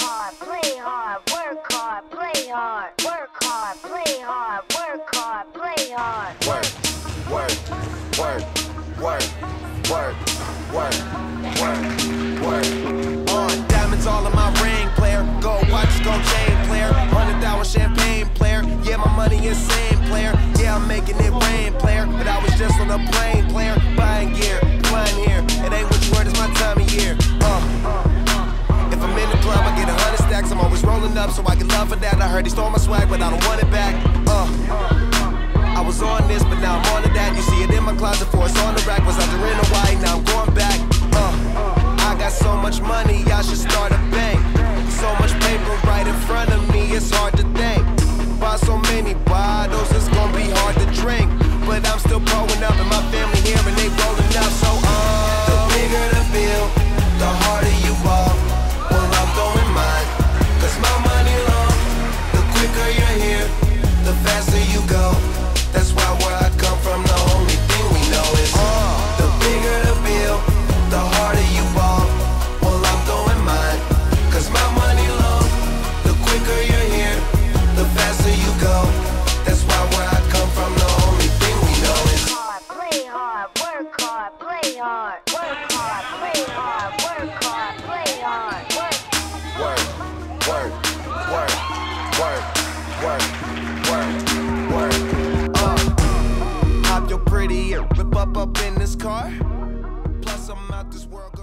hard, play hard, work hard, play hard, work hard, play hard, work hard, play hard. Work, work, work, work, work, work, work, work. On diamonds all in my ring, player. Gold watches, gold chain, player. 100,000 champagne, player. Yeah, my money insane, player. Yeah, I'm making it rain, player. But I was just on a plane, player. Buying gear, flying here. It ain't what you heard, it's my time of year. If I'm in the club, I get 100 stacks. I'm always rolling up, so I get love for that. I heard he stole my swag, but I don't want it back. I was on this, but now I'm on to that. You see it in my closet, for it's on the rack. Was out there in Hawaii, now I'm going back. I got so much money, I should start a bank. So much paper right in front of me, it's hard to think. Buy so many bottles, it's gonna be hard to drink. But I'm still growing up, and my family here, and they rolling up. So the bigger the bill, the harder you ball. Well, I'm throwing mine, cause my money long. The quicker you're here, the faster you go. That's why where I come from, the only thing we know is the bigger the bill, the harder you ball. Well, I'm throwing mine, cause my money long. The quicker you're here, the faster you go. That's why where I come from, the only thing we know is hard, play hard, work hard, play hard, work hard, play hard, work hard, play hard, work, work, work, work, work, work, work, work. Hop your pretty, rip up in this car. Plus I'm out this world.